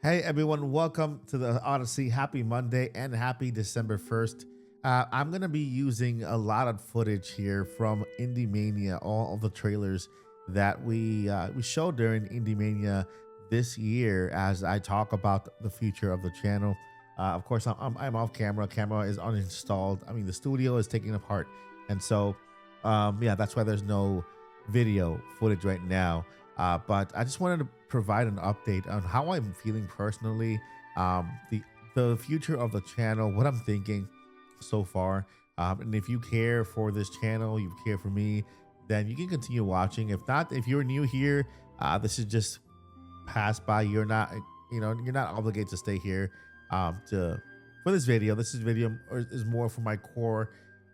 Hey everyone, welcome to the Odyssey. Happy Monday and happy December 1st. I'm going to be using a lot of footage here from IndieMania, all of the trailers that we showed during IndieMania this year as I talk about the future of the channel. Of course, I'm off camera. Camera is uninstalled. I mean, the studio is taken apart. And so, yeah, that's why there's no video footage right now. But I just wanted to provide an update on how I'm feeling personally, the future of the channel, what I'm thinking so far. And if you care for this channel, you care for me, then you can continue watching. If not, if you're new here, this is just pass by. You're not, you're not obligated to stay here to for this video. This is more for my core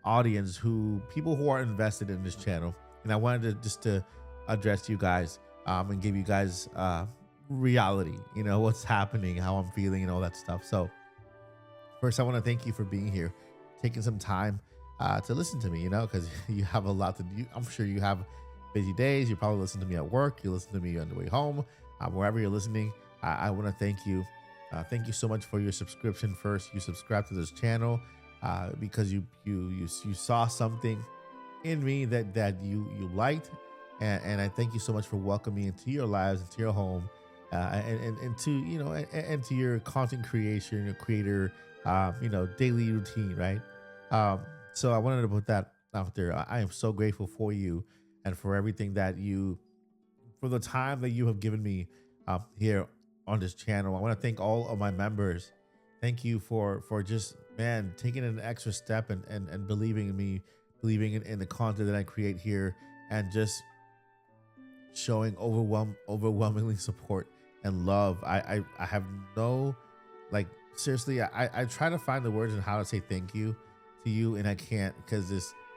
audience, who people who are invested in this channel. And I wanted to just to address you guys and give you guys reality, what's happening, how I'm feeling, and all that stuff. So first, I want to thank you for being here, taking some time to listen to me, because you have a lot to do. I'm sure you have busy days. You probably listen to me at work. You listen to me on the way home, wherever you're listening. I want to thank you. Thank you so much for your subscription. First, you subscribe to this channel because you saw something in me that you liked. And I thank you so much for welcoming me into your lives, into your home, and to and to your content creation, your creator, daily routine, right? So I wanted to put that out there. I am so grateful for you and for everything for the time that you have given me here on this channel. I want to thank all of my members. Thank you for just taking an extra step and believing in me, believing in the content that I create here, and just showing overwhelmingly support and love. I have no, like, seriously, I try to find the words and how to say thank you to you, and I can't, because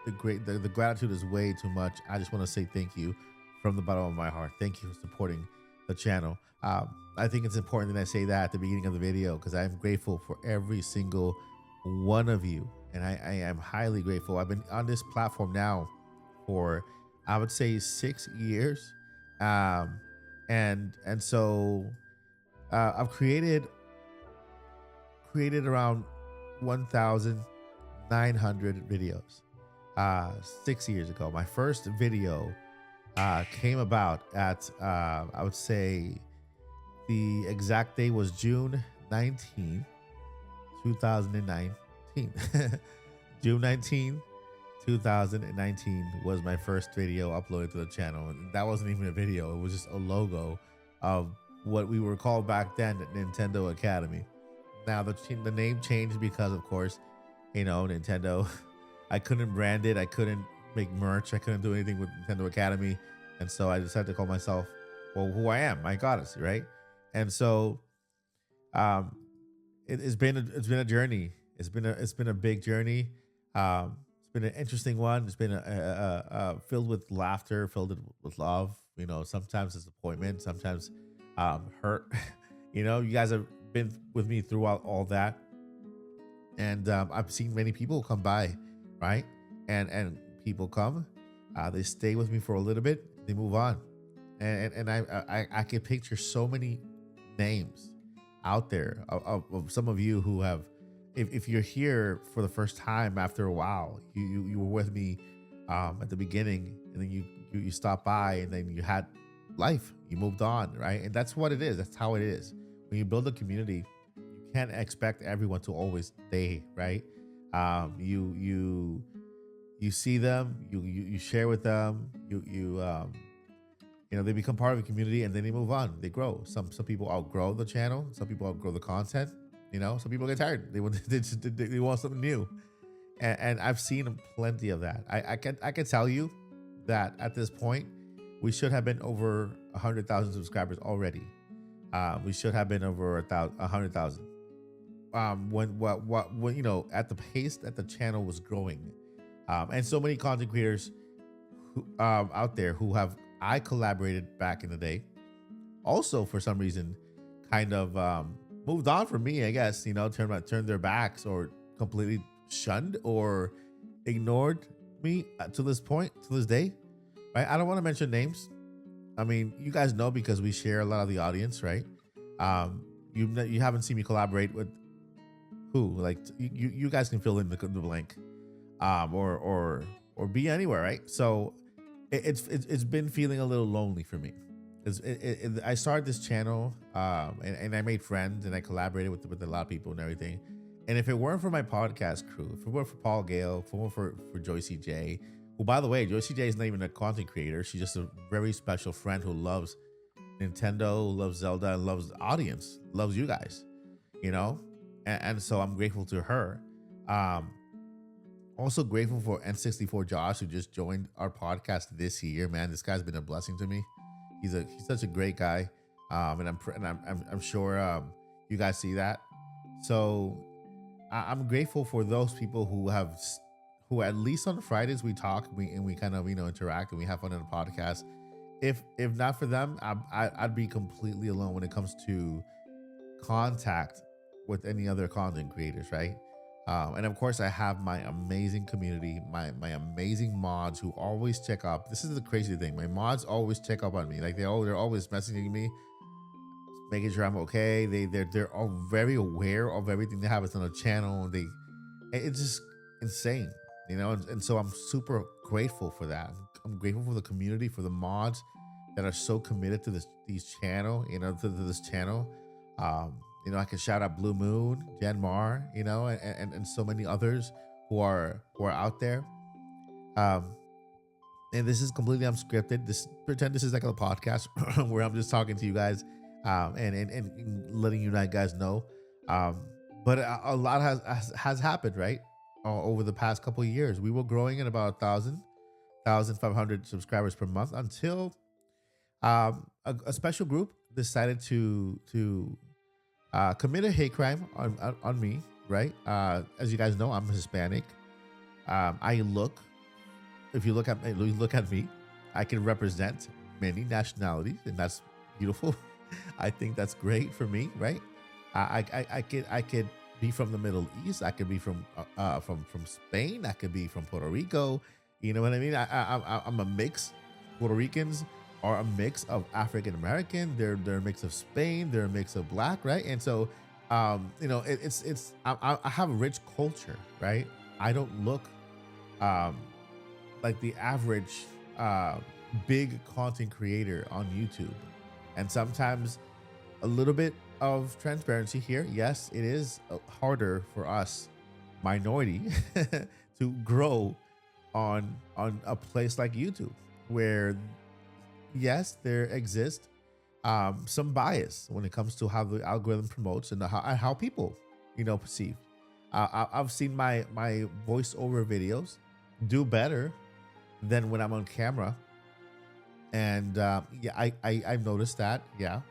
the gratitude is way too much. I just want to say thank you from the bottom of my heart. Thank you for supporting the channel. I think it's important that I say that at the beginning of the video, because I'm grateful for every single one of you, and I am highly grateful. I've been on this platform now for, I would say, 6 years. And so I've created around 1,900 videos 6 years ago. My first video came about at I would say the exact day was June 19, 2019. June 19, 2019 was my first video uploaded to the channel, and that wasn't even a video. It was just a logo of what we were called back then, Nintendo Academy. Now the name changed because, of course, Nintendo. I couldn't brand it. I couldn't make merch. I couldn't do anything with Nintendo Academy, and so I decided to call myself, who I am, Mike Odyssey, right? And so, it's been a journey. It's been a big journey. It's been an interesting one. It's been filled with laughter, filled with love. Sometimes disappointment, sometimes hurt. You guys have been with me throughout all that, and I've seen many people come by, right? And people come, they stay with me for a little bit, they move on, and I can picture so many names out there of some of you who have. If you're here for the first time after a while, you were with me at the beginning, and then you stopped by, and then you had life, you moved on, right? And that's what it is. That's how it is. When you build a community, you can't expect everyone to always stay, right? You see them, you share with them, they become part of the community, and then they move on, they grow. Some people outgrow the channel, some people outgrow the content. Some people get tired. They want something new, and I've seen plenty of that. I can tell you that at this point, we should have been over 100,000 subscribers already. We should have been over 100,000. When at the pace that the channel was growing, and so many content creators who out there who I collaborated back in the day, also for some reason, kind of moved on from me, I guess, turned their backs or completely shunned or ignored me to this day, right? I don't want to mention names. I mean, you guys know, because we share a lot of the audience, right? You haven't seen me collaborate with who? Like you guys can fill in the blank, or be anywhere, right? So it's been feeling a little lonely for me. I started this channel, and I made friends and I collaborated with a lot of people and everything. And if it weren't for my podcast crew, if it weren't for Paul Gale, if it weren't for Joycey J, who, by the way, Joycey J is not even a content creator. She's just a very special friend who loves Nintendo, loves Zelda, and loves the audience, loves you guys, you know? And so I'm grateful to her. Also grateful for N64 Josh, who just joined our podcast this year. Man, this guy's been a blessing to me. He's such a great guy, and I'm sure you guys see that. So I'm grateful for those people who at least on Fridays we talk, we kind of interact and we have fun on the podcast. If not for them, I'd be completely alone when it comes to contact with any other content creators, right? And of course, I have my amazing community, my amazing mods who always check up. This is the crazy thing. My mods always check up on me. Like they're always messaging me, making sure I'm okay. They're all very aware of everything that happens on the channel. It's just insane, and so I'm super grateful for that. I'm grateful for the community, for the mods that are so committed to these channel, to this channel. I can shout out Blue Moon, Jen Mar, and so many others who are out there. And this is completely unscripted. Pretend this is like a podcast where I'm just talking to you guys, and letting you guys know. But a lot has happened, right? Over the past couple of years, we were growing at about 1,500 subscribers per month until a special group decided to commit a hate crime on me, right? As you guys know, I'm Hispanic. If you look at me, I can represent many nationalities, and that's beautiful. I think that's great for me, right? I could be from the Middle East. I could be from Spain. I could be from Puerto Rico. You know what I mean? I'm a mix. Puerto Ricans are a mix of African American. They're a mix of Spain. They're a mix of Black, right? And so, I have a rich culture, right? I don't look like the average big content creator on YouTube. And sometimes a little bit of transparency here. Yes, it is harder for us minority to grow on a place like YouTube, where yes, there exists some bias when it comes to how the algorithm promotes and how people, perceive. I've seen my voiceover videos do better than when I'm on camera, and I've noticed that, yeah.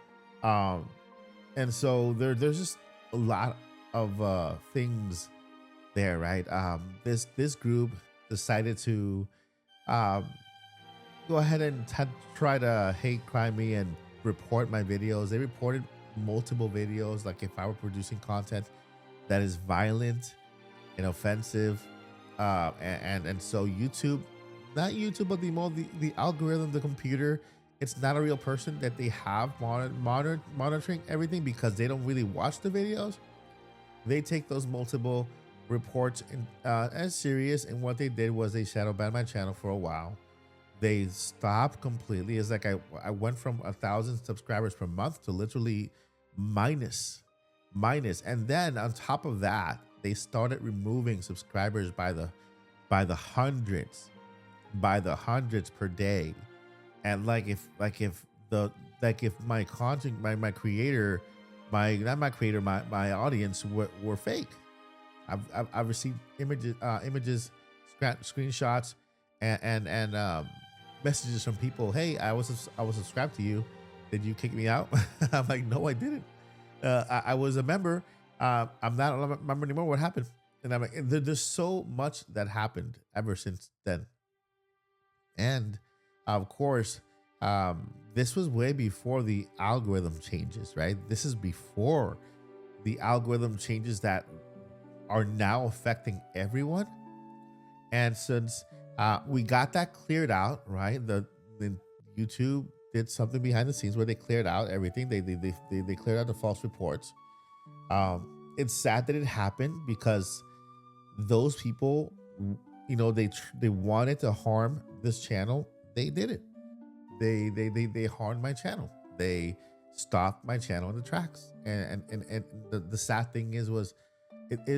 And so there's just a lot of things there, right? This group decided to go ahead and try to hate crime me and report my videos. They reported multiple videos, like if I were producing content that is violent and offensive, and so YouTube, not YouTube, but the algorithm, the computer, it's not a real person that they have monitoring everything, because they don't really watch the videos. They take those multiple reports as serious, and what they did was they shadow banned my channel for a while. They stopped completely. It's like I went from 1,000 subscribers per month to literally minus. And then on top of that, they started removing subscribers by the hundreds per day. And if my content, my creator, my audience were fake. I've received images, screenshots, and messages from people. Hey, I was subscribed to you. Did you kick me out? I'm like, no, I didn't. I was a member. I'm not a member anymore. What happened? And I'm like, there's so much that happened ever since then. And of course, this was way before the algorithm changes, right? This is before the algorithm changes that are now affecting everyone. And since we got that cleared out, right? The YouTube did something behind the scenes where they cleared out everything. They cleared out the false reports. It's sad that it happened because those people, they wanted to harm this channel. They did it. They harmed my channel. They stopped my channel in the tracks. And the sad thing is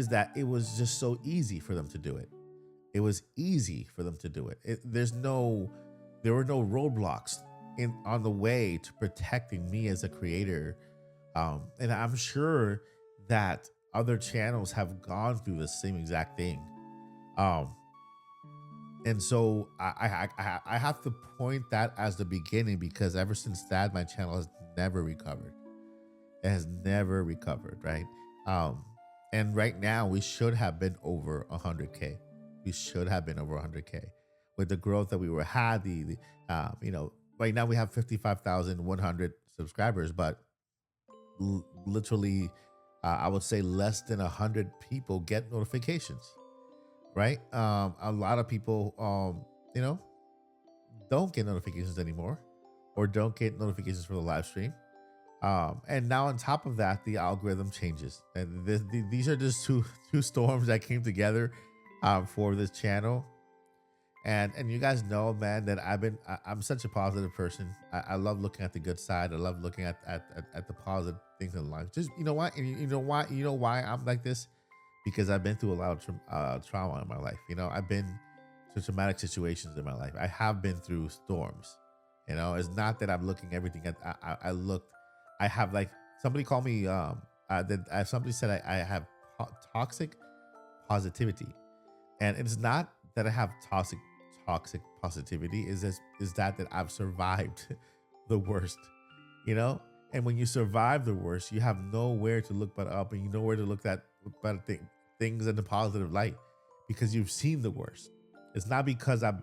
that it was just so easy for them to do it. It was easy for them to do it. There were no roadblocks on the way to protecting me as a creator. And I'm sure that other channels have gone through the same exact thing. And so I have to point that as the beginning, because ever since that, my channel has never recovered. It has never recovered, right? And right now we should have been over 100K. We should have been over 100K with the growth that we had. Right now we have 55,100 subscribers, but literally, I would say less than 100 people get notifications, right? A lot of people, don't get notifications anymore, or don't get notifications for the live stream. And now on top of that, the algorithm changes, and these are just two storms that came together for this channel. And you guys know, man, that I'm such a positive person. I love looking at the good side. I love looking at the positive things in life. Just, you know what? And you know why I'm like this? Because I've been through a lot of trauma in my life. I've been through traumatic situations in my life. I have been through storms. It's not that I'm looking everything at. I have, like, somebody called me. Somebody said I have toxic positivity, and it's not that I have toxic positivity. Is that I've survived the worst, and when you survive the worst, you have nowhere to look but up, and you know where to look at but things in the positive light, because you've seen the worst. It's not because I'm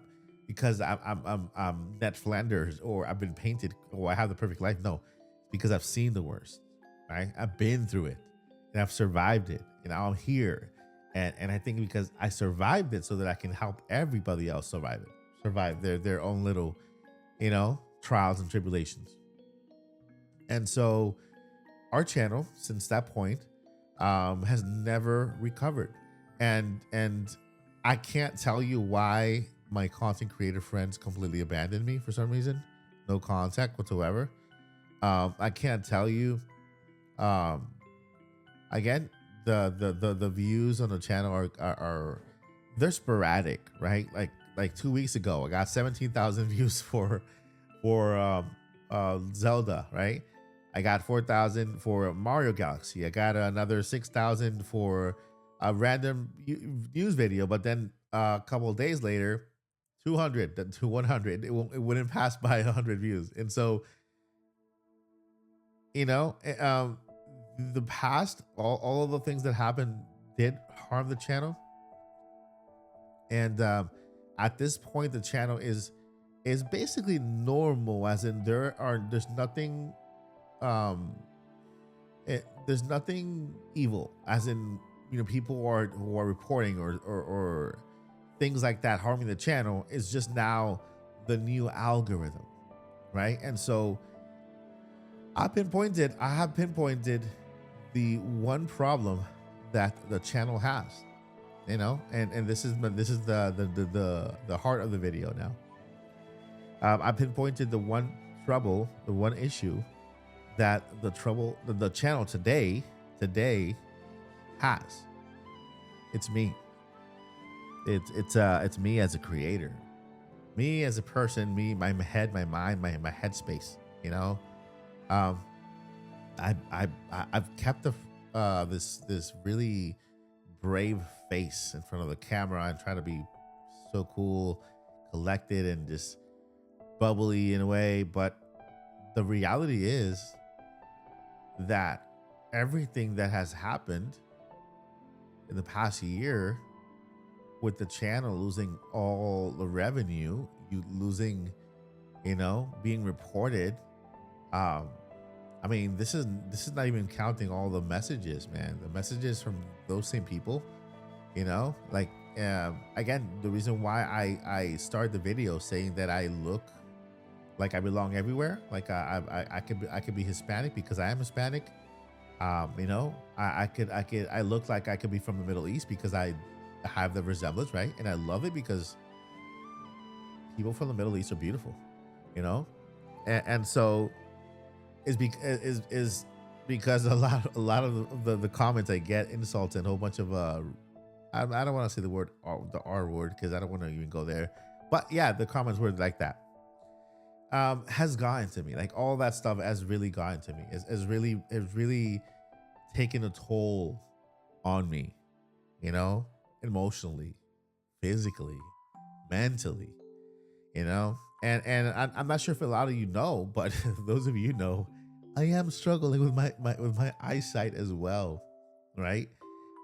Ned Flanders, or I've been painted, or I have the perfect life. No, it's because I've seen the worst, right? I've been through it, and I've survived it, and now I'm here. And I think because I survived it, so that I can help everybody else survive their own little, trials and tribulations. And so our channel, since that point, has never recovered. And I can't tell you why my content creator friends completely abandoned me for some reason. No contact whatsoever. I can't tell you. Again, the views on the channel are they're sporadic, right? Like 2 weeks ago, I got 17,000 views for Zelda, right? I got 4,000 for Mario Galaxy. I got another 6,000 for a random news video, but then a couple of days later, 200 to 100, it wouldn't pass by 100 views. And so, the past, all of the things that happened did harm the channel. And at this point, the channel is basically normal, as in there's nothing there's nothing evil, as in people who are reporting or things like that harming the channel. Is just now the new algorithm, right? And so I have pinpointed the one problem that the channel has, and this is the heart of the video now. I pinpointed the one issue that the channel today has. It's me. It's me as a creator, me as a person, me, my head, my mind, my headspace. I've kept this really brave face in front of the camera and try to be so cool, collected, and just bubbly in a way. But the reality is that everything that has happened in the past year, with the channel losing all the revenue, losing, being reported, this is not even counting all the messages, man. The messages from those same people, again, the reason why I started the video saying that I look like I belong everywhere. Like I could be Hispanic because I am Hispanic. You know, I look like I could be from the Middle East because I have the resemblance, right? And I love it because people from the Middle East are beautiful, you know, and so is because a lot of the comments I get insults and a whole bunch of I don't want to say the word the R word because I don't want to even go there, but yeah, the comments were like that has gotten to me. Like all that stuff has really gotten to me. Is really taken a toll on me, you know, emotionally, physically, mentally, you know. I'm not sure if a lot of you know, but those of you know, I am struggling with my eyesight as well, right?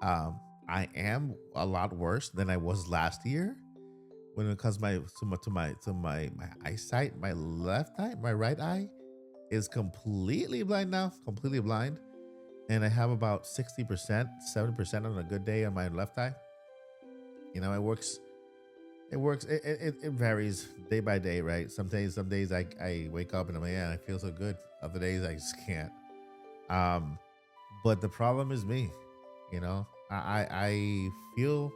I am a lot worse than I was last year when it comes my eyesight. My left eye, my right eye is completely blind now, completely blind, and I have about 60%, 70% on a good day on my left eye. You know, it varies day by day, right? Some days I wake up and I'm like, yeah, I feel so good. Other days I just can't. Um, but the problem is me, you know. I feel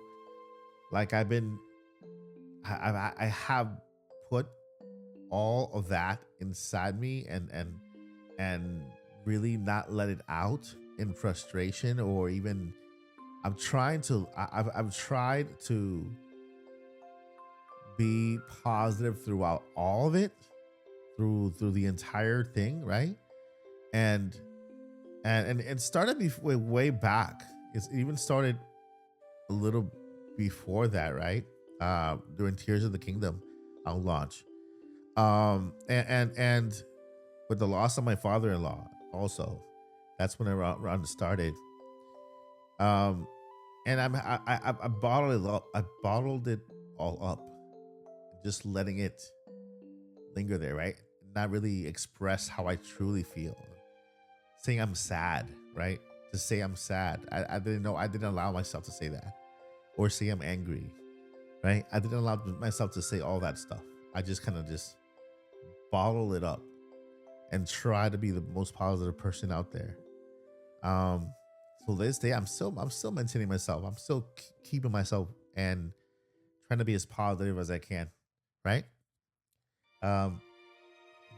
like I have put all of that inside me and really not let it out in frustration or even I've tried to be positive throughout all of it through the entire thing, right? And it started way back. It's even started a little before that, right? During Tears of the Kingdom launch. And with the loss of my father-in-law also, that's when around started. Um, and I bottled it up. I bottled it all up, just letting it linger there, right? Not really express how I truly feel. Saying I'm sad, right? To say I'm sad. I didn't know. I didn't allow myself to say that, or say I'm angry, right? I didn't allow myself to say all that stuff. I just kind of just bottle it up and try to be the most positive person out there. Um, so this day, I'm still maintaining myself. I'm still keeping myself and trying to be as positive as I can, right? Um,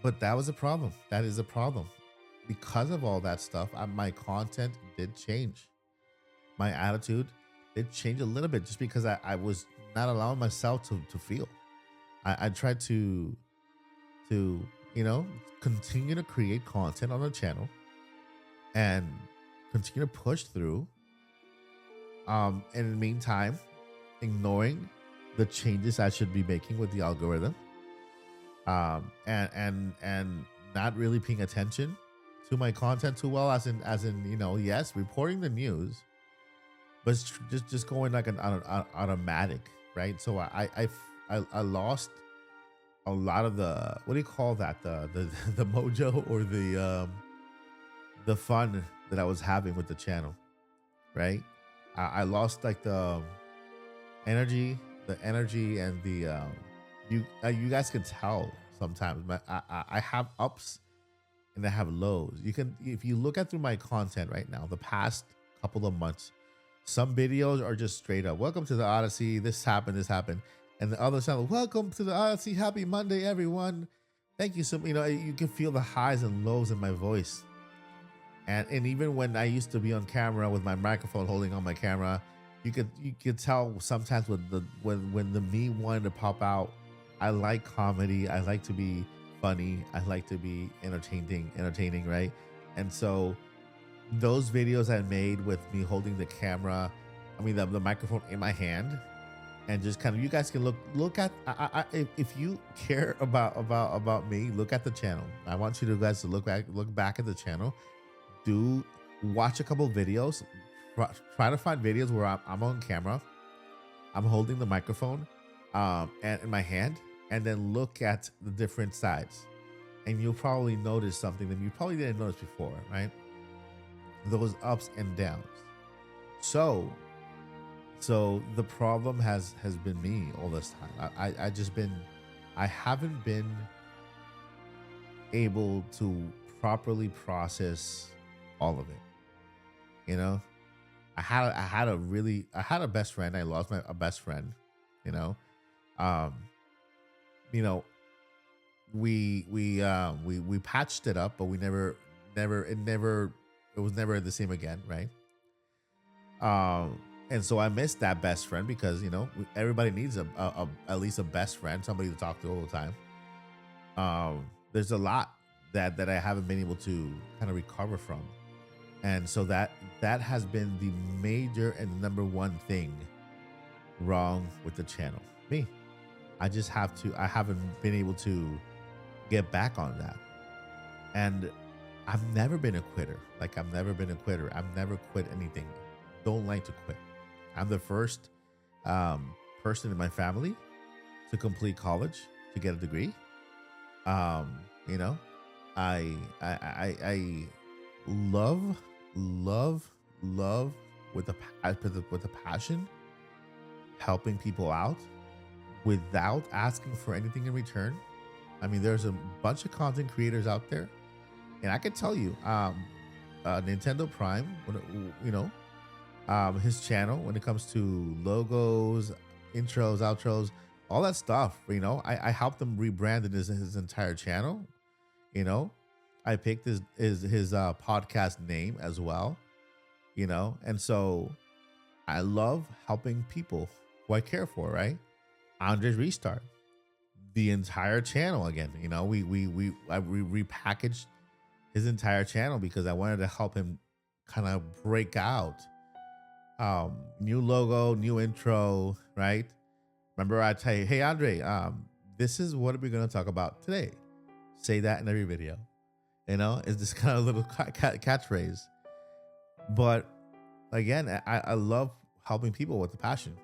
but that was a problem. That is a problem. Because of all that stuff, my content did change. My attitude did change a little bit just because I was not allowing myself to feel. I tried to you know continue to create content on the channel and continue to push through. In the meantime, ignoring the changes I should be making with the algorithm. And not really paying attention to my content too well, as in you know, yes, reporting the news, but it's just going like an automatic, right? So I lost a lot of the, what do you call that, the mojo or the fun that I was having with the channel, right? I lost like the energy and the you guys can tell sometimes. I have ups and I have lows. You can, if you look at through my content right now, the past couple of months, some videos are just straight up, welcome to the Odyssey, this happened, and the other side, welcome to the Odyssey, happy Monday, everyone. Thank you so much. You know, you can feel the highs and lows in my voice. And even when I used to be on camera with my microphone holding on my camera, you could tell sometimes when the me wanted to pop out. I like comedy. I like to be funny. I like to be entertaining, right? And so those videos I made with me holding the camera, I mean the microphone in my hand, and just kind of, you guys can look at, if you care about me, look at the channel. I want you guys to look back at the channel. Do watch a couple videos. Try to find videos where I'm on camera, I'm holding the microphone and in my hand, and then look at the different sides, and you'll probably notice something that you probably didn't notice before, right? Those ups and downs. So the problem has been me all this time. I haven't been able to properly process all of it. You know, I had a best friend. I lost my a best friend. You know, um, you know, we patched it up, but we never it was never the same again, right? And so I missed that best friend because everybody needs a at least a best friend, somebody to talk to all the time. There's a lot that I haven't been able to kind of recover from, and so that has been the major and number one thing wrong with the channel. Me, I haven't been able to get back on that, and I've never been a quitter. Like I've never been a quitter. I've never quit anything. Don't like to quit. I'm the first person in my family to complete college to get a degree. Um, you know, I love love with with a passion helping people out without asking for anything in return. I mean, there's a bunch of content creators out there, and I can tell you, Nintendo Prime, his channel when it comes to logos, intros, outros, all that stuff. I helped him rebrand his entire channel. I picked his podcast name as well. And so I love helping people who I care for. Right, Andre's Restart, the entire channel again. I repackaged his entire channel because I wanted to help him kind of break out. New logo, new intro, right? Remember I tell you, hey Andre, this is what we're gonna talk about today. Say that in every video. It's this kind of little catchphrase. But again, I love helping people with the passion.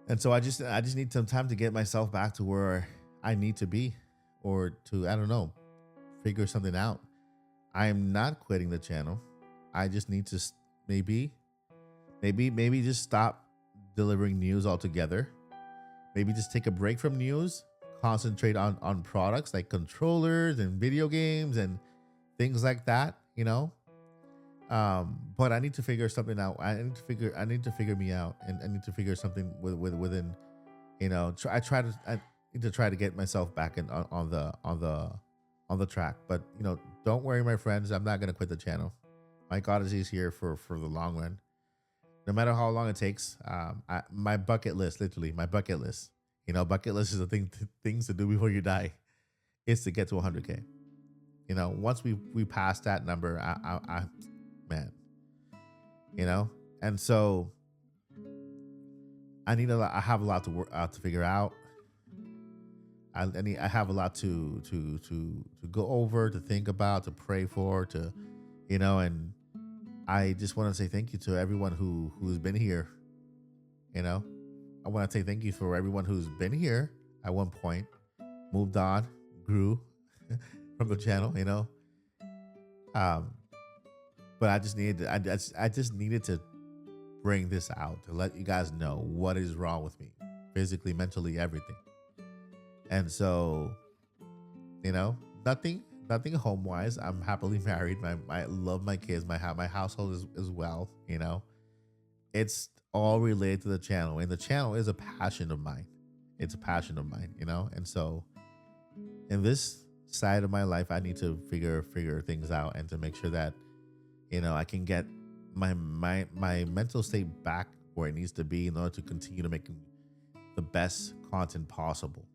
And so I just need some time to get myself back to where I need to be, or to, I don't know, figure something out. I am not quitting the channel. I just need to maybe just stop delivering news altogether. Maybe just take a break from news, concentrate on products like controllers and video games and things like that, but I need to figure something out. I need to figure me out, and I need to figure something within, I need to try to get myself back in on the track. But don't worry, my friends, I'm not gonna quit the channel. Mike Odyssey is here for the long run, no matter how long it takes. My bucket list, literally my bucket list. Bucket list is the things to do before you die. Is to get to 100K. Once we pass that number, I man, and so I have a lot to work out, to figure out. I have a lot to go over, to think about, to pray for, and I just want to say thank you to everyone who's been here. I want to say thank you for everyone who's been here at one point, moved on, grew from the channel, but I just needed to bring this out to let you guys know what is wrong with me, physically, mentally, everything. And so, nothing home wise. I'm happily married. I love my kids. My household is well. It's all related to the channel, and the channel is a passion of mine. It's a passion of mine, and so in this side of my life, I need to figure things out, and to make sure that I can get my mental state back where it needs to be in order to continue to make the best content possible.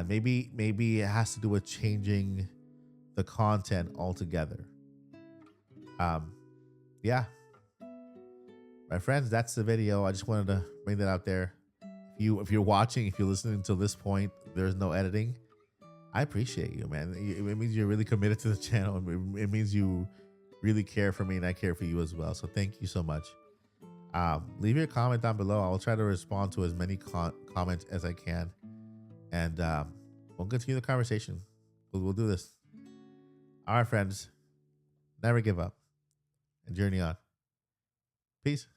Maybe it has to do with changing the content altogether. Yeah, my friends, that's the video. I just wanted to bring that out there. If you're watching, if you're listening to this point, there's no editing. I appreciate you, man. It means you're really committed to the channel. It means you really care for me, and I care for you as well. So thank you so much. Leave your comment down below. I'll try to respond to as many comments as I can, and we'll continue the conversation. We'll do this. All right, friends. Never give up and journey on. Peace.